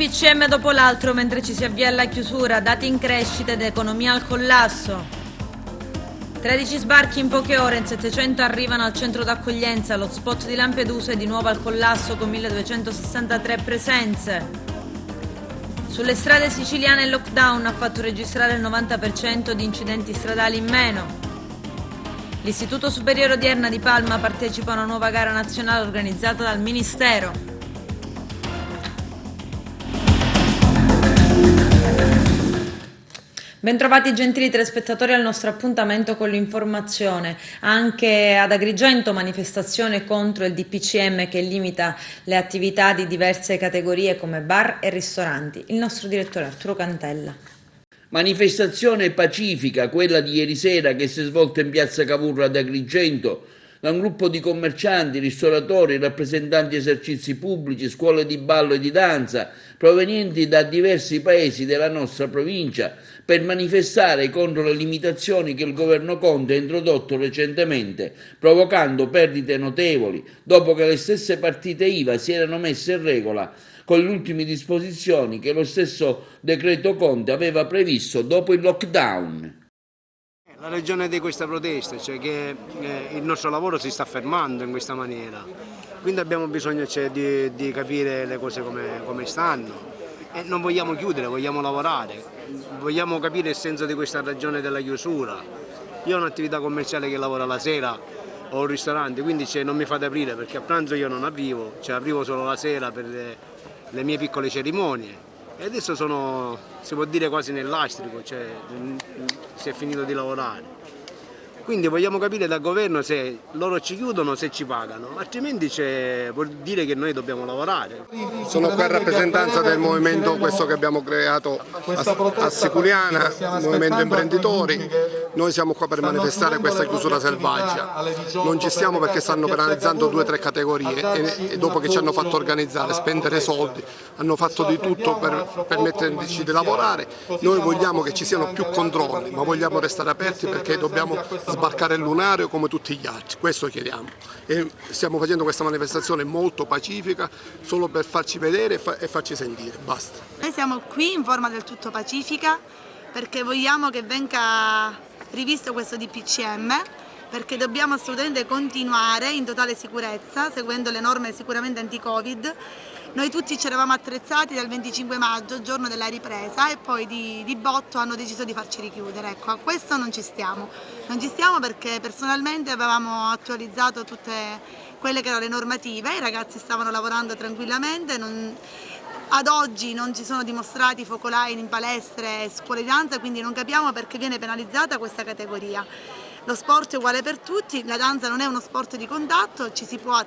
DPCM dopo l'altro mentre ci si avvia alla chiusura, dati in crescita ed economia al collasso. 13 sbarchi in poche ore, in 700 arrivano al centro d'accoglienza, lo spot di Lampedusa è di nuovo al collasso con 1263 presenze. Sulle strade siciliane il lockdown ha fatto registrare il 90% di incidenti stradali in meno. L'Istituto Superiore Odierna di Palma partecipa a una nuova gara nazionale organizzata dal Ministero. Bentrovati gentili telespettatori al nostro appuntamento con l'informazione. Anche ad Agrigento manifestazione contro il DPCM che limita le attività di diverse categorie come bar e ristoranti. Il nostro direttore Arturo Cantella. Manifestazione pacifica, quella di ieri sera che si è svolta in piazza Cavour ad Agrigento, da un gruppo di commercianti, ristoratori, rappresentanti di esercizi pubblici, scuole di ballo e di danza, provenienti da diversi paesi della nostra provincia, per manifestare contro le limitazioni che il governo Conte ha introdotto recentemente, provocando perdite notevoli, dopo che le stesse partite IVA si erano messe in regola con le ultime disposizioni che lo stesso decreto Conte aveva previsto dopo il lockdown. La ragione di questa protesta, cioè che il nostro lavoro si sta fermando in questa maniera, quindi abbiamo bisogno di capire le cose come stanno e non vogliamo chiudere, vogliamo lavorare, vogliamo capire il senso di questa ragione della chiusura. Io ho un'attività commerciale che lavora la sera, ho un ristorante, quindi non mi fate aprire perché a pranzo io non arrivo, arrivo solo la sera per le mie piccole cerimonie. E adesso sono, si può dire, quasi nell'astrico, si è finito di lavorare. Quindi vogliamo capire dal governo se loro ci chiudono, se ci pagano, altrimenti vuol dire che noi dobbiamo lavorare. Sono qui a rappresentanza del movimento questo che abbiamo creato a Siculiana, il movimento imprenditori. Noi siamo qua per manifestare questa chiusura selvaggia. Non ci stiamo perché stanno penalizzando 2 o 3 categorie e dopo che ci hanno fatto organizzare, spendere soldi, hanno fatto di tutto per permetterci di lavorare. Noi vogliamo che ci siano più controlli, ma vogliamo restare aperti perché dobbiamo sbarcare il lunario come tutti gli altri, questo chiediamo. E stiamo facendo questa manifestazione molto pacifica solo per farci vedere e farci sentire, basta. Noi siamo qui in forma del tutto pacifica perché vogliamo che venga rivisto questo DPCM, perché dobbiamo assolutamente continuare in totale sicurezza, seguendo le norme sicuramente anti-Covid. Noi tutti ci eravamo attrezzati dal 25 maggio, giorno della ripresa, e poi di botto hanno deciso di farci richiudere. Ecco, a questo non ci stiamo. Non ci stiamo perché personalmente avevamo attualizzato tutte quelle che erano le normative, i ragazzi stavano lavorando tranquillamente, ad oggi non ci sono dimostrati focolai in palestre e scuole di danza, quindi non capiamo perché viene penalizzata questa categoria. Lo sport è uguale per tutti, la danza non è uno sport di contatto, ci si può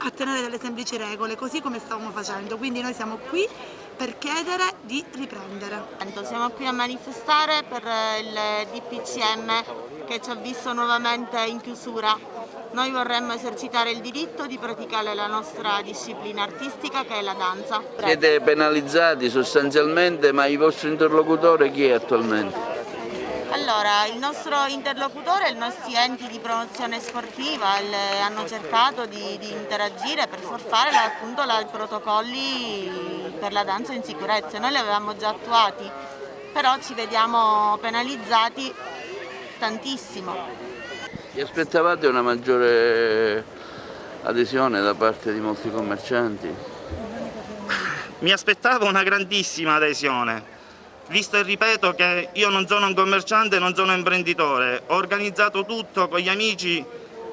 attenere delle semplici regole, così come stavamo facendo, quindi noi siamo qui per chiedere di riprendere. Siamo qui a manifestare per il DPCM che ci ha visto nuovamente in chiusura. Noi vorremmo esercitare il diritto di praticare la nostra disciplina artistica che è la danza. Siete penalizzati sostanzialmente, ma il vostro interlocutore chi è attualmente? Allora, il nostro interlocutore e i nostri enti di promozione sportiva hanno cercato di interagire per far fare appunto i protocolli per la danza in sicurezza. Noi li avevamo già attuati, però ci vediamo penalizzati tantissimo. Vi aspettavate una maggiore adesione da parte di molti commercianti? Mi aspettavo una grandissima adesione. Visto e ripeto che io non sono un commerciante, non sono un imprenditore, ho organizzato tutto con gli amici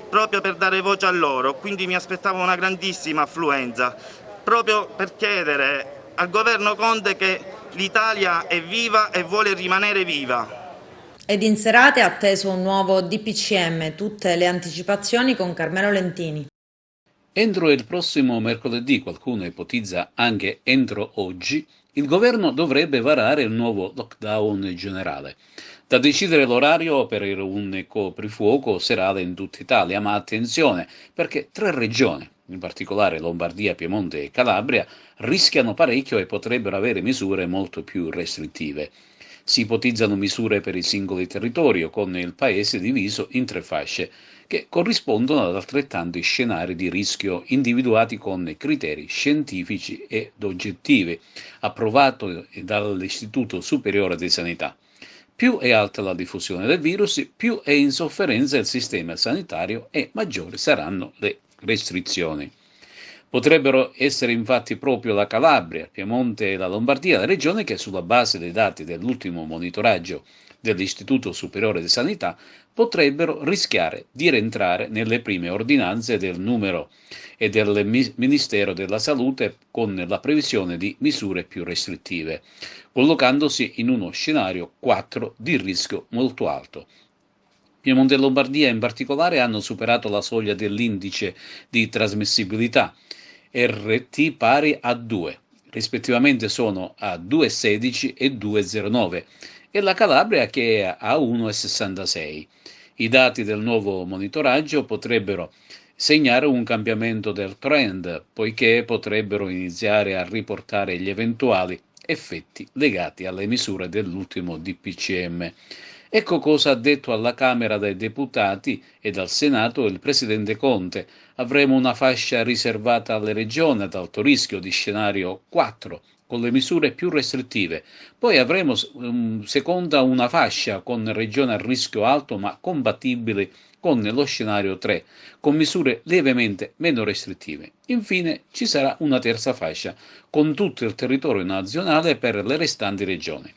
proprio per dare voce a loro, quindi mi aspettavo una grandissima affluenza, proprio per chiedere al governo Conte che l'Italia è viva e vuole rimanere viva. Ed in serata è atteso un nuovo DPCM, tutte le anticipazioni con Carmelo Lentini. Entro il prossimo mercoledì, qualcuno ipotizza anche entro oggi, il governo dovrebbe varare il nuovo lockdown generale. Da decidere l'orario per un coprifuoco serale in tutta Italia, ma attenzione, perché 3 regioni, in particolare Lombardia, Piemonte e Calabria, rischiano parecchio e potrebbero avere misure molto più restrittive. Si ipotizzano misure per i singoli territori, con il paese diviso in 3 fasce, che corrispondono ad altrettanti scenari di rischio individuati con criteri scientifici ed oggettivi, approvato dall'Istituto Superiore di Sanità. Più è alta la diffusione del virus, più è in sofferenza il sistema sanitario e maggiori saranno le restrizioni. Potrebbero essere infatti proprio la Calabria, il Piemonte e la Lombardia le regioni che, sulla base dei dati dell'ultimo monitoraggio dell'Istituto Superiore di Sanità, potrebbero rischiare di rientrare nelle prime ordinanze del numero e del Ministero della Salute con la previsione di misure più restrittive, collocandosi in uno scenario 4 di rischio molto alto. Piemonte e Lombardia in particolare hanno superato la soglia dell'indice di trasmissibilità RT pari a 2, rispettivamente sono a 2,16 e 2,09, e la Calabria che è a 1,66. I dati del nuovo monitoraggio potrebbero segnare un cambiamento del trend, poiché potrebbero iniziare a riportare gli eventuali effetti legati alle misure dell'ultimo DPCM. Ecco cosa ha detto alla Camera dei Deputati ed al Senato il Presidente Conte. Avremo una fascia riservata alle regioni ad alto rischio di scenario 4, con le misure più restrittive. Poi avremo seconda una fascia con regioni a rischio alto ma compatibili con lo scenario 3, con misure lievemente meno restrittive. Infine ci sarà una terza fascia, con tutto il territorio nazionale per le restanti regioni.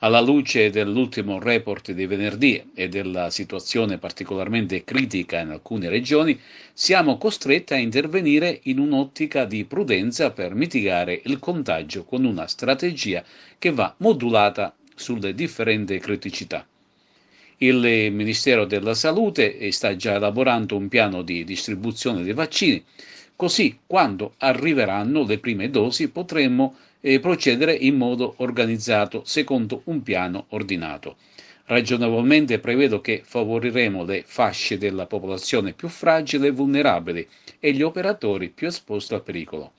Alla luce dell'ultimo report di venerdì e della situazione particolarmente critica in alcune regioni, siamo costretti a intervenire in un'ottica di prudenza per mitigare il contagio con una strategia che va modulata sulle differenti criticità. Il Ministero della Salute sta già elaborando un piano di distribuzione dei vaccini, così quando arriveranno le prime dosi potremmo procedere in modo organizzato secondo un piano ordinato. Ragionevolmente prevedo che favoriremo le fasce della popolazione più fragili e vulnerabili e gli operatori più esposti al pericolo.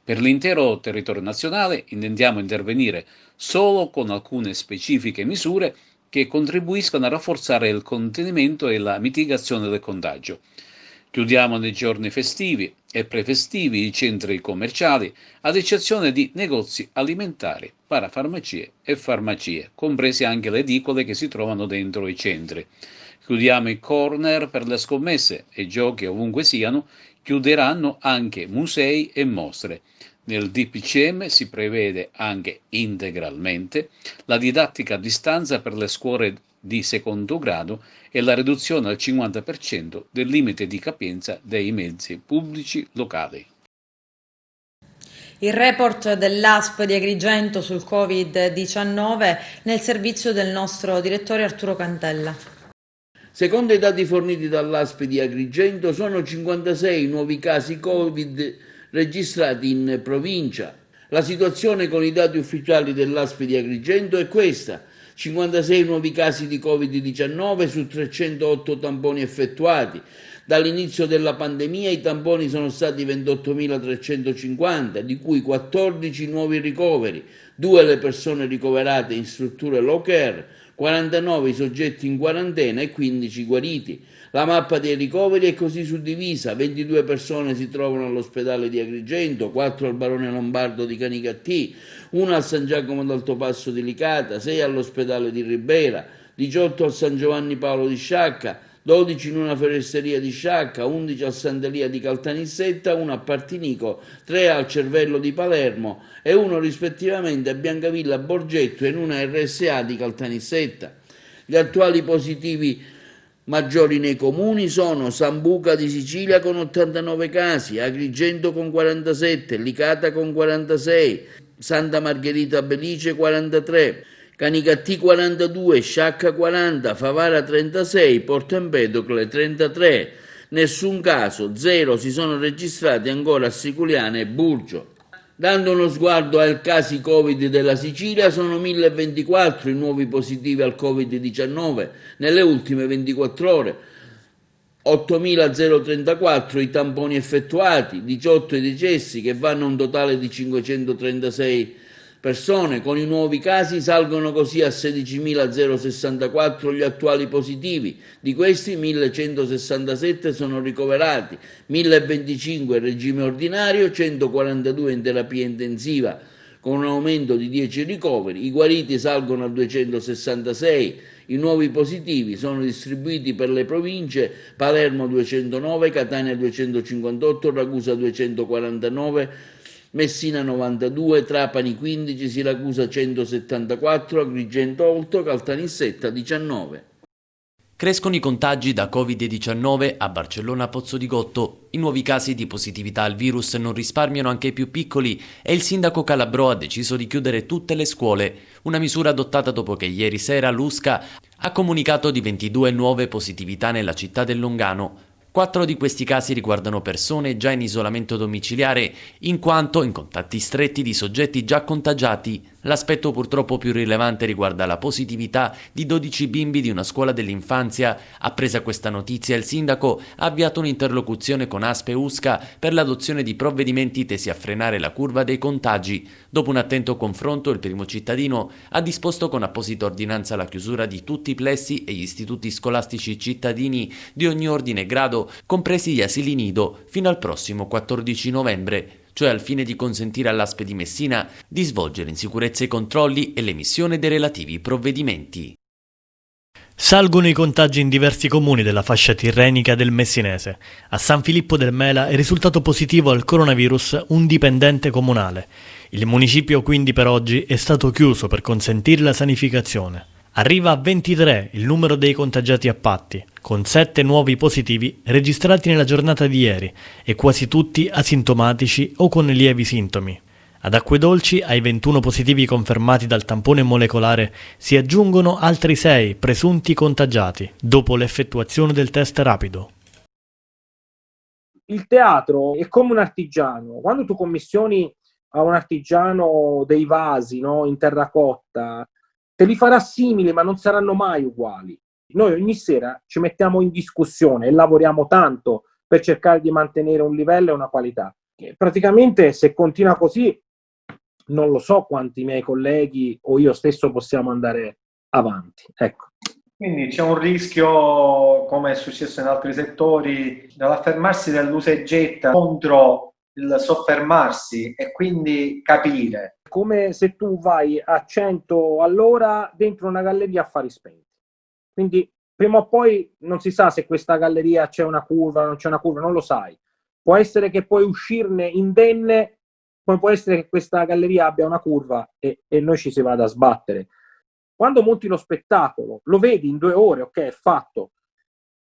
Per l'intero territorio nazionale intendiamo intervenire solo con alcune specifiche misure che contribuiscano a rafforzare il contenimento e la mitigazione del contagio. Chiudiamo nei giorni festivi e prefestivi i centri commerciali, ad eccezione di negozi alimentari, parafarmacie e farmacie, comprese anche le edicole che si trovano dentro i centri. Chiudiamo i corner per le scommesse e giochi ovunque siano, chiuderanno anche musei e mostre. Nel DPCM si prevede anche integralmente la didattica a distanza per le scuole di secondo grado e la riduzione al 50% del limite di capienza dei mezzi pubblici locali. Il report dell'ASP di Agrigento sul Covid-19 nel servizio del nostro direttore Arturo Cantella. Secondo i dati forniti dall'ASP di Agrigento sono 56 nuovi casi Covid registrati in provincia. La situazione con i dati ufficiali dell'ASP di Agrigento è questa: 56 nuovi casi di Covid-19 su 308 tamponi effettuati. Dall'inizio della pandemia i tamponi sono stati 28.350, di cui 14 nuovi ricoveri, 2 le persone ricoverate in strutture low care, 49 i soggetti in quarantena e 15 guariti. La mappa dei ricoveri è così suddivisa: 22 persone si trovano all'ospedale di Agrigento, 4 al Barone Lombardo di Canicattì, 1 al San Giacomo d'Altopasso di Licata, 6 all'ospedale di Ribera, 18 al San Giovanni Paolo di Sciacca, 12 in una foresteria di Sciacca, 11 al Sant'Elia di Caltanissetta, 1 a Partinico, 3 al Cervello di Palermo e 1 rispettivamente a Biancavilla Borgetto e in una RSA di Caltanissetta. Gli attuali positivi maggiori nei comuni sono Sambuca di Sicilia con 89 casi, Agrigento con 47, Licata con 46, Santa Margherita Belice 43, Canicattì 42, Sciacca 40, Favara 36, Porto Empedocle 33. Nessun caso, 0 si sono registrati ancora a Siculiana e Burgio. Dando uno sguardo ai casi Covid della Sicilia, sono 1024 i nuovi positivi al Covid-19 nelle ultime 24 ore, 8.034 i tamponi effettuati, 18 i decessi che vanno a un totale di 536 persone. Con i nuovi casi salgono così a 16.064 gli attuali positivi, di questi 1.167 sono ricoverati, 1.025 in regime ordinario, 142 in terapia intensiva con un aumento di 10 ricoveri, i guariti salgono a 266, i nuovi positivi sono distribuiti per le province: Palermo 209, Catania 258, Ragusa 249, Messina 92, Trapani 15, Siracusa 174, Agrigento 8, Caltanissetta 19. Crescono i contagi da Covid-19 a Barcellona Pozzo di Gotto. I nuovi casi di positività al virus non risparmiano anche i più piccoli e il sindaco Calabrò ha deciso di chiudere tutte le scuole, una misura adottata dopo che ieri sera l'USCA ha comunicato di 22 nuove positività nella città del Longano. 4 di questi casi riguardano persone già in isolamento domiciliare, in quanto in contatti stretti di soggetti già contagiati. L'aspetto purtroppo più rilevante riguarda la positività di 12 bimbi di una scuola dell'infanzia. Appresa questa notizia, il sindaco ha avviato un'interlocuzione con ASP e USCA per l'adozione di provvedimenti tesi a frenare la curva dei contagi. Dopo un attento confronto, il primo cittadino ha disposto con apposita ordinanza la chiusura di tutti i plessi e gli istituti scolastici cittadini di ogni ordine e grado, compresi gli asili nido, fino al prossimo 14 novembre. Cioè al fine di consentire all'ASP di Messina di svolgere in sicurezza i controlli e l'emissione dei relativi provvedimenti. Salgono i contagi in diversi comuni della fascia tirrenica del Messinese. A San Filippo del Mela è risultato positivo al coronavirus un dipendente comunale. Il municipio quindi per oggi è stato chiuso per consentire la sanificazione. Arriva a 23 il numero dei contagiati a Patti, con 7 nuovi positivi registrati nella giornata di ieri e quasi tutti asintomatici o con lievi sintomi. Ad Acquedolci, ai 21 positivi confermati dal tampone molecolare, si aggiungono altri 6 presunti contagiati, dopo l'effettuazione del test rapido. Il teatro è come un artigiano. Quando tu commissioni a un artigiano dei vasi, no, in terracotta, te li farà simili, ma non saranno mai uguali. Noi ogni sera ci mettiamo in discussione e lavoriamo tanto per cercare di mantenere un livello e una qualità. E praticamente, se continua così, non lo so quanti miei colleghi o io stesso possiamo andare avanti. Ecco. Quindi c'è un rischio, come è successo in altri settori, dell'affermarsi dell'usa e getta contro il soffermarsi e quindi capire. Come se tu vai a 100 all'ora dentro una galleria a fari spenti. Quindi prima o poi non si sa se questa galleria c'è una curva o non c'è una curva, non lo sai. Può essere che puoi uscirne indenne, come può essere che questa galleria abbia una curva e noi ci si vada a sbattere. Quando monti lo spettacolo, lo vedi in 2 ore, ok, è fatto,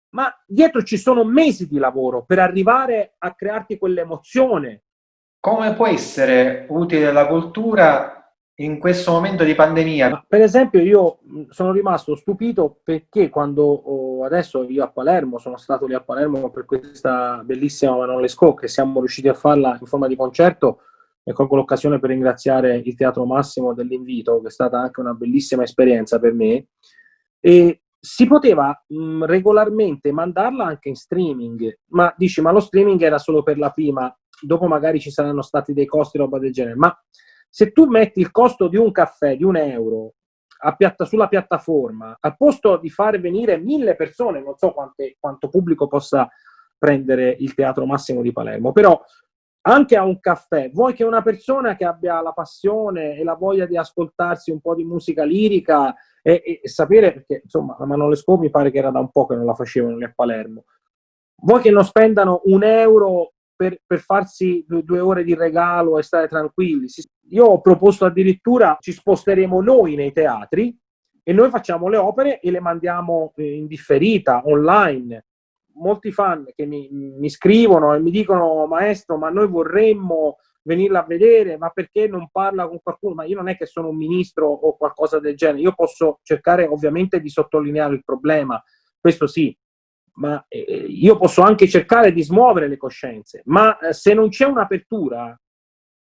ma dietro ci sono mesi di lavoro per arrivare a crearti quell'emozione. Come può essere utile la cultura in questo momento di pandemia? Ma per esempio io sono rimasto stupito perché quando adesso io a Palermo, sono stato lì a Palermo per questa bellissima Manon Lescaut che siamo riusciti a farla in forma di concerto, e colgo l'occasione per ringraziare il Teatro Massimo dell'invito, che è stata anche una bellissima esperienza per me, e si poteva regolarmente mandarla anche in streaming, ma dici, ma lo streaming era solo per la prima, dopo magari ci saranno stati dei costi, roba del genere, ma se tu metti il costo di un caffè di €1 sulla piattaforma, al posto di far venire 1000 persone, non so quanto pubblico possa prendere il Teatro Massimo di Palermo, però anche a un caffè, vuoi che una persona che abbia la passione e la voglia di ascoltarsi un po' di musica lirica e sapere, perché insomma la Manon Lescaut mi pare che era da un po' che non la facevano lì a Palermo, vuoi che non spendano €1 per farsi 2 ore di regalo e stare tranquilli? Io ho proposto addirittura ci sposteremo noi nei teatri e noi facciamo le opere e le mandiamo in differita, online. Molti fan che mi scrivono e mi dicono: maestro, ma noi vorremmo venirla a vedere, ma perché non parla con qualcuno? Ma io non è che sono un ministro o qualcosa del genere, io posso cercare ovviamente di sottolineare il problema, questo sì, ma io posso anche cercare di smuovere le coscienze, ma se non c'è un'apertura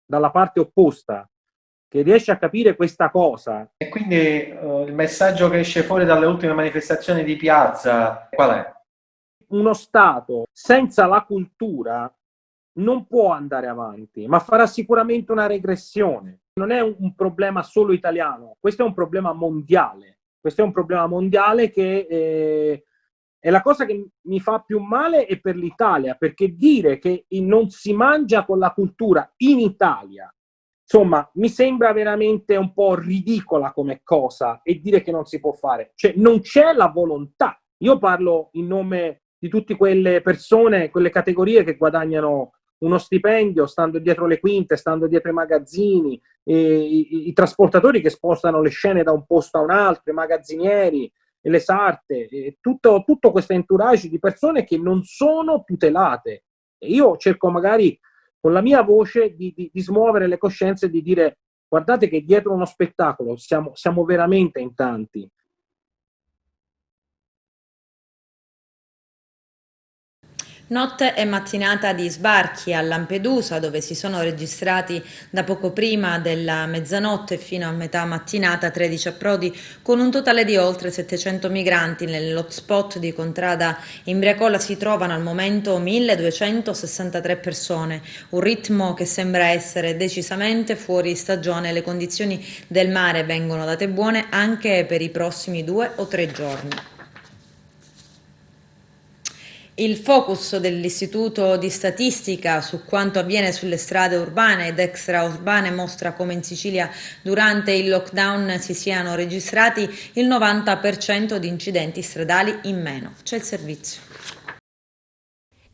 dalla parte opposta che riesce a capire questa cosa. E quindi il messaggio che esce fuori dalle ultime manifestazioni di piazza qual è? Uno Stato senza la cultura non può andare avanti, ma farà sicuramente una regressione. Non è un problema solo italiano, questo è un problema mondiale. Questo è un problema mondiale che è la cosa che mi fa più male è per l'Italia, perché dire che non si mangia con la cultura in Italia, insomma, mi sembra veramente un po' ridicola come cosa, e dire che non si può fare. Cioè, non c'è la volontà. Io parlo in nome di tutte quelle persone, quelle categorie che guadagnano uno stipendio stando dietro le quinte, stando dietro i magazzini, i trasportatori che spostano le scene da un posto a un altro, i magazzinieri, le sarte, tutto questo entourage di persone che non sono tutelate. E io cerco magari con la mia voce di smuovere le coscienze e di dire: guardate che dietro uno spettacolo siamo veramente in tanti. Notte e mattinata di sbarchi a Lampedusa, dove si sono registrati da poco prima della mezzanotte fino a metà mattinata 13 approdi, con un totale di oltre 700 migranti. Nell'hotspot di Contrada Imbriacola si trovano al momento 1263 persone, un ritmo che sembra essere decisamente fuori stagione. Le condizioni del mare vengono date buone anche per i prossimi 2 o 3 giorni. Il focus dell'Istituto di Statistica su quanto avviene sulle strade urbane ed extraurbane mostra come in Sicilia durante il lockdown si siano registrati il 90% di incidenti stradali in meno. C'è il servizio.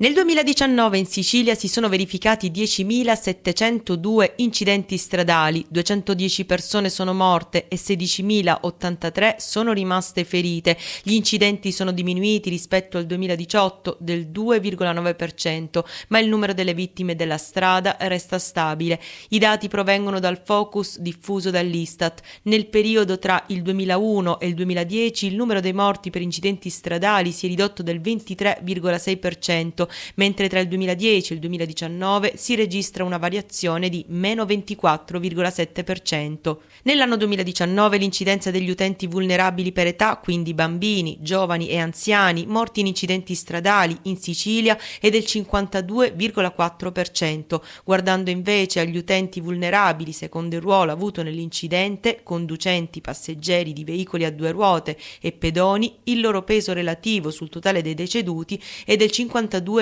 Nel 2019 in Sicilia si sono verificati 10.702 incidenti stradali, 210 persone sono morte e 16.083 sono rimaste ferite. Gli incidenti sono diminuiti rispetto al 2018 del 2,9%, ma il numero delle vittime della strada resta stabile. I dati provengono dal focus diffuso dall'Istat. Nel periodo tra il 2001 e il 2010 il numero dei morti per incidenti stradali si è ridotto del 23,6%, mentre tra il 2010 e il 2019 si registra una variazione di meno 24,7%. Nell'anno 2019 l'incidenza degli utenti vulnerabili per età, quindi bambini, giovani e anziani, morti in incidenti stradali in Sicilia è del 52,4%. Guardando invece agli utenti vulnerabili secondo il ruolo avuto nell'incidente, conducenti, passeggeri di veicoli a 2 ruote e pedoni, il loro peso relativo sul totale dei deceduti è del 52,9%.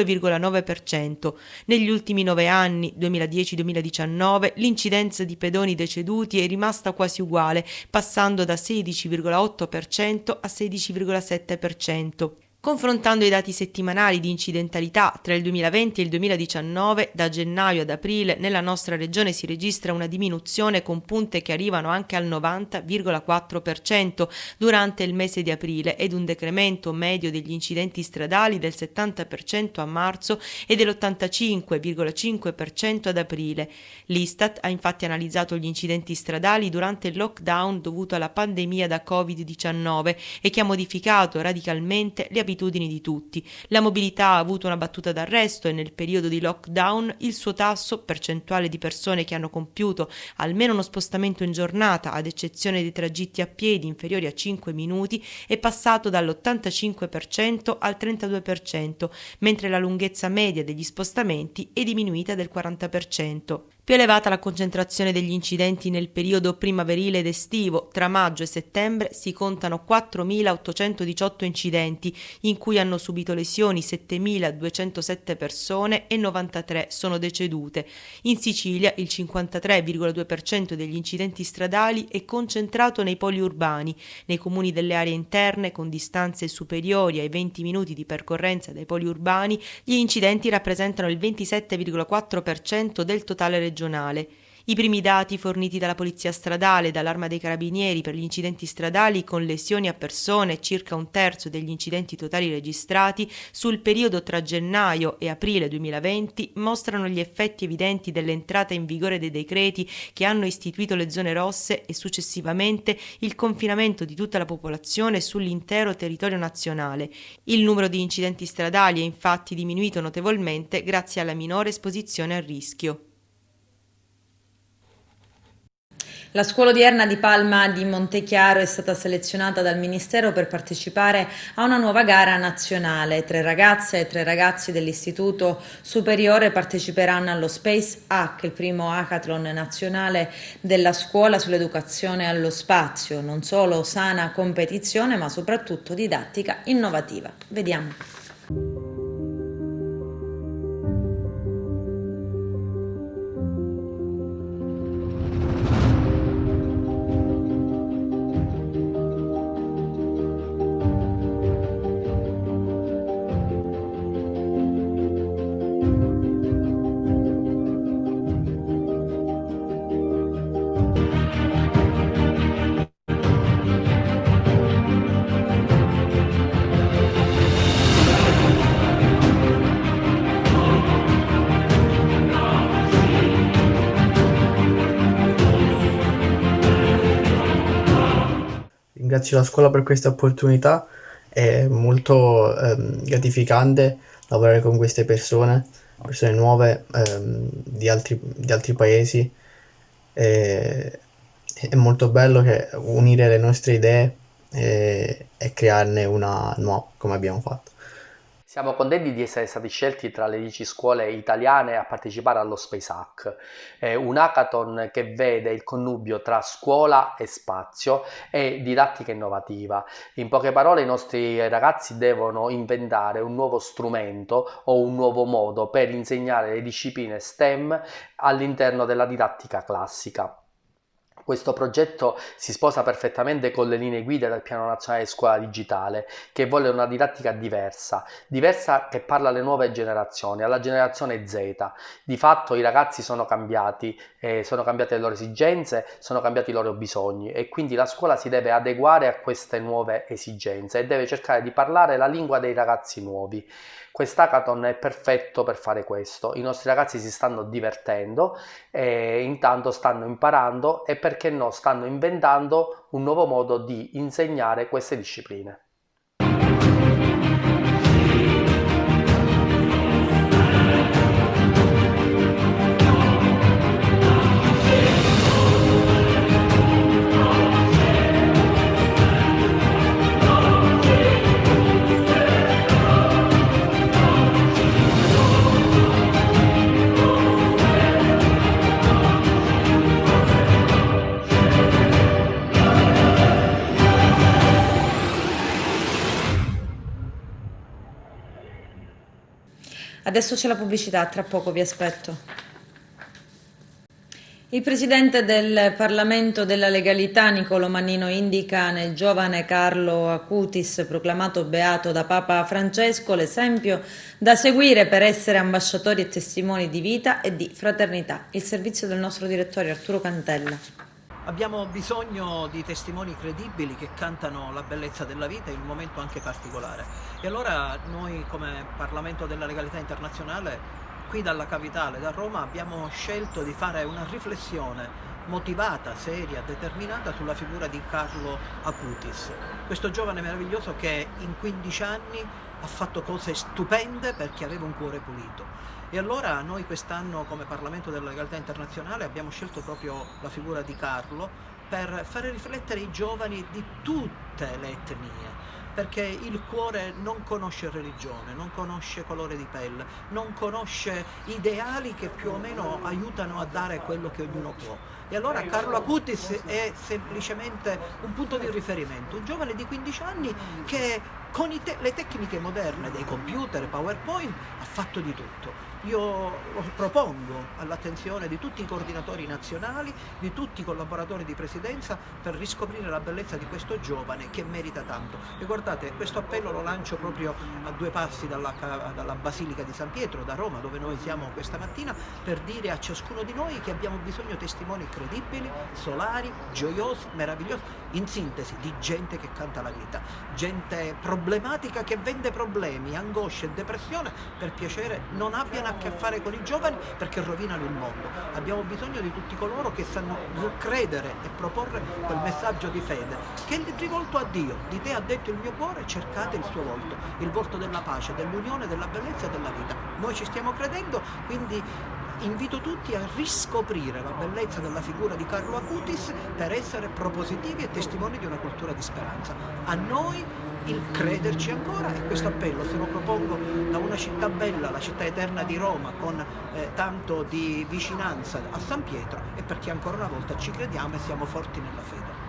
Negli ultimi 9 anni, 2010-2019, l'incidenza di pedoni deceduti è rimasta quasi uguale, passando da 16,8% a 16,7%. Confrontando i dati settimanali di incidentalità tra il 2020 e il 2019, da gennaio ad aprile nella nostra regione si registra una diminuzione con punte che arrivano anche al 90,4% durante il mese di aprile ed un decremento medio degli incidenti stradali del 70% a marzo e dell'85,5% ad aprile. L'Istat ha infatti analizzato gli incidenti stradali durante il lockdown dovuto alla pandemia da Covid-19 e che ha modificato radicalmente le abitudini di tutti. La mobilità ha avuto una battuta d'arresto e nel periodo di lockdown il suo tasso, percentuale di persone che hanno compiuto almeno uno spostamento in giornata, ad eccezione dei tragitti a piedi inferiori a 5 minuti, è passato dall'85% al 32%, mentre la lunghezza media degli spostamenti è diminuita del 40%. Più elevata la concentrazione degli incidenti nel periodo primaverile ed estivo. Tra maggio e settembre si contano 4.818 incidenti, in cui hanno subito lesioni 7.207 persone e 93 sono decedute. In Sicilia il 53,2% degli incidenti stradali è concentrato nei poli urbani. Nei comuni delle aree interne, con distanze superiori ai 20 minuti di percorrenza dai poli urbani, gli incidenti rappresentano il 27,4% del totale regionale. I primi dati forniti dalla Polizia Stradale e dall'Arma dei Carabinieri per gli incidenti stradali con lesioni a persone, circa un terzo degli incidenti totali registrati, sul periodo tra gennaio e aprile 2020 mostrano gli effetti evidenti dell'entrata in vigore dei decreti che hanno istituito le zone rosse e successivamente il confinamento di tutta la popolazione sull'intero territorio nazionale. Il numero di incidenti stradali è infatti diminuito notevolmente grazie alla minore esposizione al rischio. La scuola odierna di Palma di Montechiaro è stata selezionata dal Ministero per partecipare a una nuova gara nazionale. 3 ragazze e 3 ragazzi dell'Istituto Superiore parteciperanno allo Space Hack, il primo hackathon nazionale della scuola sull'educazione allo spazio. Non solo sana competizione, ma soprattutto didattica innovativa. Vediamo. Ringrazio la scuola per questa opportunità, è molto gratificante lavorare con queste persone nuove di altri paesi, è molto bello unire le nostre idee e crearne una nuova come abbiamo fatto. Siamo contenti di essere stati scelti tra le 10 scuole italiane a partecipare allo Space Hack, un hackathon che vede il connubio tra scuola e spazio e didattica innovativa. In poche parole, i nostri ragazzi devono inventare un nuovo strumento o un nuovo modo per insegnare le discipline STEM all'interno della didattica classica. Questo progetto si sposa perfettamente con le linee guida del Piano Nazionale di Scuola Digitale, che vuole una didattica diversa che parla alle nuove generazioni, alla generazione Z. Di fatto i ragazzi sono cambiate le loro esigenze, sono cambiati i loro bisogni e quindi la scuola si deve adeguare a queste nuove esigenze e deve cercare di parlare la lingua dei ragazzi nuovi. Quest'hackathon è perfetto per fare questo. I nostri ragazzi si stanno divertendo e intanto stanno imparando e, perché no, stanno inventando un nuovo modo di insegnare queste discipline. Adesso c'è la pubblicità, tra poco vi aspetto. Il presidente del Parlamento della Legalità, Niccolò Mannino, indica nel giovane Carlo Acutis, proclamato beato da Papa Francesco, l'esempio da seguire per essere ambasciatori e testimoni di vita e di fraternità. Il servizio del nostro direttore Arturo Cantella. Abbiamo bisogno di testimoni credibili che cantano la bellezza della vita in un momento anche particolare. E allora noi come Parlamento della Legalità Internazionale, qui dalla capitale, da Roma, abbiamo scelto di fare una riflessione motivata, seria, determinata sulla figura di Carlo Acutis. Questo giovane meraviglioso che in 15 anni ha fatto cose stupende perché aveva un cuore pulito. E allora noi quest'anno come Parlamento della Legalità Internazionale abbiamo scelto proprio la figura di Carlo per fare riflettere i giovani di tutte le etnie, perché il cuore non conosce religione, non conosce colore di pelle, non conosce ideali che più o meno aiutano a dare quello che ognuno può. E allora Carlo Acutis è semplicemente un punto di riferimento, un giovane di 15 anni che con le tecniche moderne dei computer, PowerPoint, ha fatto di tutto. Io propongo all'attenzione di tutti i coordinatori nazionali, di tutti i collaboratori di presidenza, per riscoprire la bellezza di questo giovane che merita tanto. E guardate, questo appello lo lancio proprio a 2 passi dalla Basilica di San Pietro, da Roma, dove noi siamo questa mattina, per dire a ciascuno di noi che abbiamo bisogno di testimoni credibili, solari, gioiosi, meravigliosi, in sintesi di gente che canta la vita, gente problematica che vende problemi, angoscia e depressione per piacere non abbiano a che fare con i giovani, perché rovinano il mondo. Abbiamo bisogno di tutti coloro che sanno credere e proporre quel messaggio di fede che è rivolto a Dio. Di te ha detto il mio cuore, cercate il suo volto, il volto della pace, dell'unione, della bellezza e della vita. Noi ci stiamo credendo, quindi invito tutti a riscoprire la bellezza della figura di Carlo Acutis per essere propositivi e testimoni di una cultura di speranza. A noi il crederci ancora, e questo appello se lo propongo da una città bella, la città eterna di Roma, con tanto di vicinanza a San Pietro, e perché ancora una volta ci crediamo e siamo forti nella fede.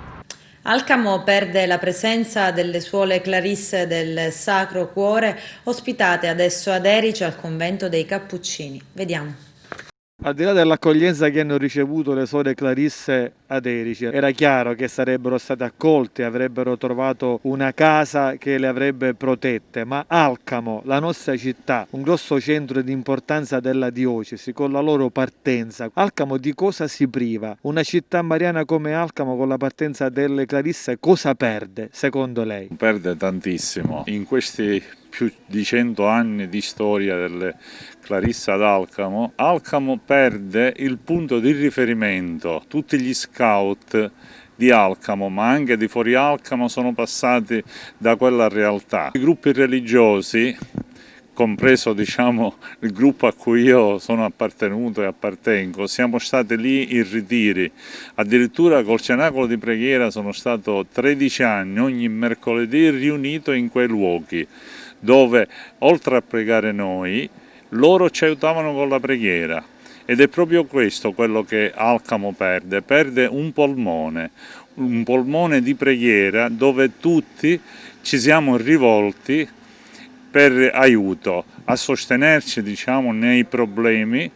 Alcamo perde la presenza delle suore clarisse del Sacro Cuore, ospitate adesso ad Erice al convento dei Cappuccini. Vediamo. Al di là dell'accoglienza che hanno ricevuto le suore Clarisse ad Erice, era chiaro che sarebbero state accolte, avrebbero trovato una casa che le avrebbe protette, ma Alcamo, la nostra città, un grosso centro di importanza della diocesi, con la loro partenza, Alcamo di cosa si priva? Una città mariana come Alcamo con la partenza delle Clarisse cosa perde, secondo lei? Perde tantissimo. In questi più di 100 anni di storia delle Clarisse ad Alcamo, Alcamo perde il punto di riferimento. Tutti gli scout di Alcamo, ma anche di fuori Alcamo, sono passati da quella realtà. I gruppi religiosi, compreso il gruppo a cui io sono appartenuto e appartengo, siamo stati lì in ritiri, addirittura col cenacolo di preghiera sono stato 13 anni, ogni mercoledì riunito in quei luoghi, dove oltre a pregare noi, loro ci aiutavano con la preghiera. Ed è proprio questo quello che Alcamo perde un polmone di preghiera dove tutti ci siamo rivolti per aiuto, a sostenerci nei problemi,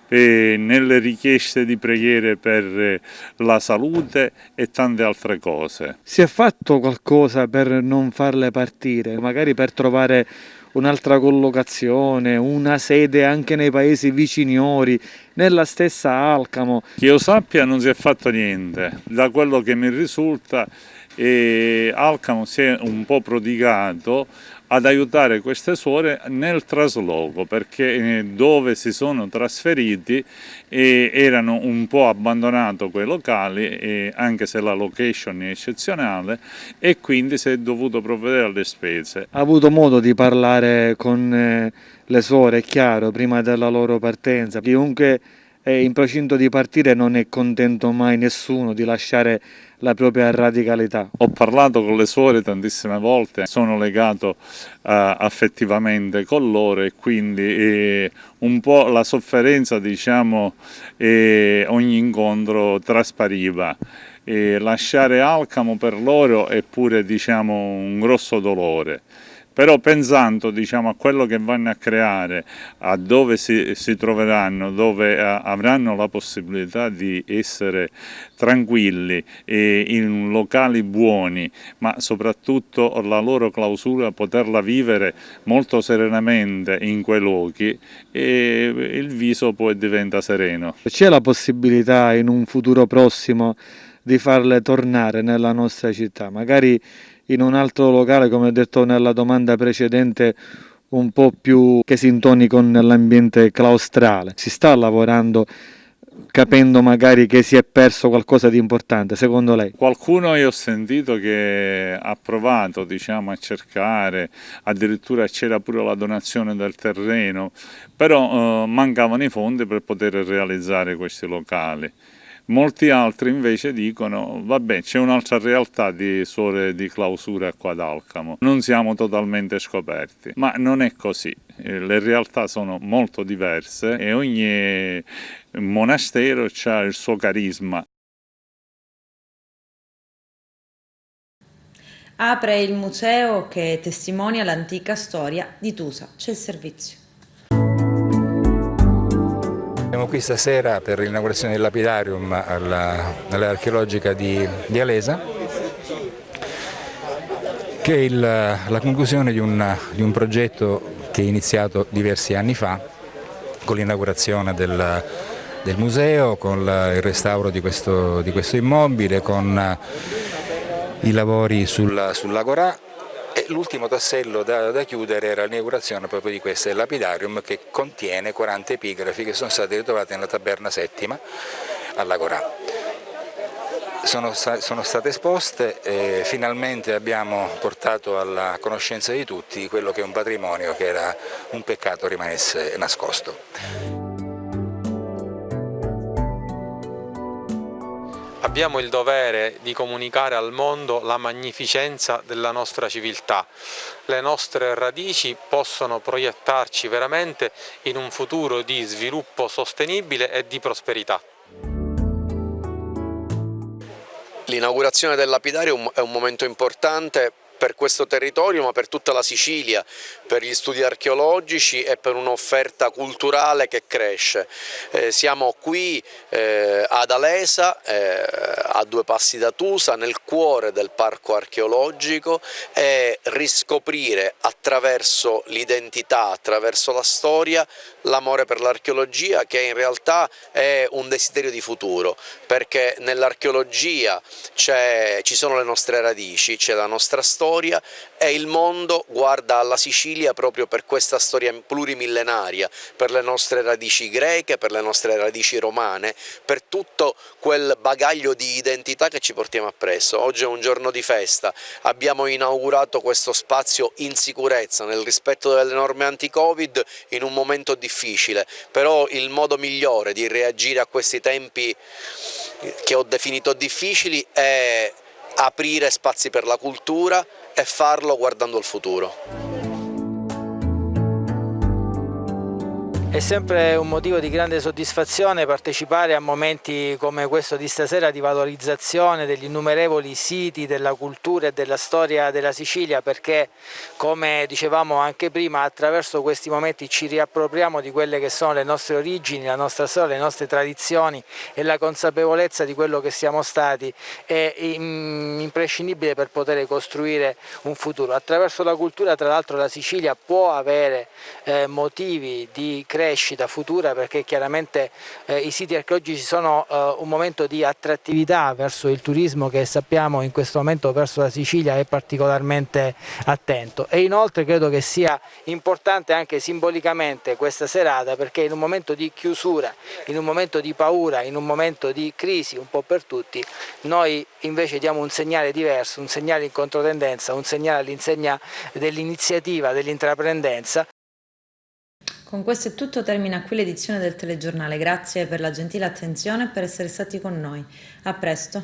nelle richieste di preghiere per la salute e tante altre cose. Si è fatto qualcosa per non farle partire, magari per trovare un'altra collocazione, una sede anche nei paesi viciniori, nella stessa Alcamo? Che io sappia non si è fatto niente, da quello che mi risulta Alcamo si è un po' prodigato ad aiutare queste suore nel trasloco, perché dove si sono trasferiti erano un po' abbandonati quei locali, anche se la location è eccezionale, e quindi si è dovuto provvedere alle spese. Ha avuto modo di parlare con le suore, è chiaro, prima della loro partenza? Chiunque è in procinto di partire non è contento mai nessuno di lasciare la propria radicalità. Ho parlato con le suore tantissime volte, sono legato affettivamente con loro, e quindi un po' la sofferenza, ogni incontro traspariva. Lasciare Alcamo per loro è pure un grosso dolore. Però pensando a quello che vanno a creare, a dove si troveranno, dove avranno la possibilità di essere tranquilli e in locali buoni, ma soprattutto la loro clausura poterla vivere molto serenamente in quei luoghi, e il viso poi diventa sereno. C'è la possibilità in un futuro prossimo di farle tornare nella nostra città, magari in un altro locale, come ho detto nella domanda precedente, un po' più che si intoni con l'ambiente claustrale? Si sta lavorando, capendo magari che si è perso qualcosa di importante, secondo lei? Qualcuno io ho sentito che ha provato a cercare, addirittura c'era pure la donazione del terreno, però mancavano i fondi per poter realizzare questi locali. Molti altri invece dicono vabbè, c'è un'altra realtà di suore di clausura qua ad Alcamo, non siamo totalmente scoperti, ma non è così, le realtà sono molto diverse e ogni monastero ha il suo carisma. Apre il museo che testimonia l'antica storia di Tusa. C'è il servizio. Siamo qui stasera per l'inaugurazione del lapidarium all'area archeologica di Alesa, che è la conclusione di un progetto che è iniziato diversi anni fa con l'inaugurazione del museo, con il restauro di questo immobile, con i lavori sull'Agorà. E l'ultimo tassello da chiudere era l'inaugurazione proprio di questo, il lapidarium, che contiene 40 epigrafi che sono state ritrovate nella taberna settima all'Agorà. Sono state esposte e finalmente abbiamo portato alla conoscenza di tutti quello che è un patrimonio che era un peccato rimanesse nascosto. Abbiamo il dovere di comunicare al mondo la magnificenza della nostra civiltà. Le nostre radici possono proiettarci veramente in un futuro di sviluppo sostenibile e di prosperità. L'inaugurazione del lapidario è un momento importante per questo territorio, ma per tutta la Sicilia, per gli studi archeologici e per un'offerta culturale che cresce. Siamo qui ad Alesa, a 2 passi da Tusa, nel cuore del parco archeologico, e riscoprire attraverso l'identità, attraverso la storia, l'amore per l'archeologia, che in realtà è un desiderio di futuro, perché nell'archeologia ci sono le nostre radici, c'è la nostra storia, e il mondo guarda alla Sicilia proprio per questa storia plurimillenaria, per le nostre radici greche, per le nostre radici romane, per tutto quel bagaglio di identità che ci portiamo appresso. Oggi è un giorno di festa, abbiamo inaugurato questo spazio in sicurezza, nel rispetto delle norme anti-Covid, in un momento difficile, però il modo migliore di reagire a questi tempi che ho definito difficili è aprire spazi per la cultura e farlo guardando al futuro. È sempre un motivo di grande soddisfazione partecipare a momenti come questo di stasera di valorizzazione degli innumerevoli siti della cultura e della storia della Sicilia, perché, come dicevamo anche prima, attraverso questi momenti ci riappropriamo di quelle che sono le nostre origini, la nostra storia, le nostre tradizioni, e la consapevolezza di quello che siamo stati è imprescindibile per poter costruire un futuro. Attraverso la cultura, tra l'altro, la Sicilia può avere motivi di crescita futura, perché chiaramente i siti archeologici sono un momento di attrattività verso il turismo, che sappiamo in questo momento verso la Sicilia è particolarmente attento. E inoltre credo che sia importante anche simbolicamente questa serata, perché in un momento di chiusura, in un momento di paura, in un momento di crisi un po' per tutti, noi invece diamo un segnale diverso, un segnale in controtendenza, un segnale all'insegna dell'iniziativa, dell'intraprendenza. Con questo è tutto, termina qui l'edizione del telegiornale. Grazie per la gentile attenzione e per essere stati con noi. A presto.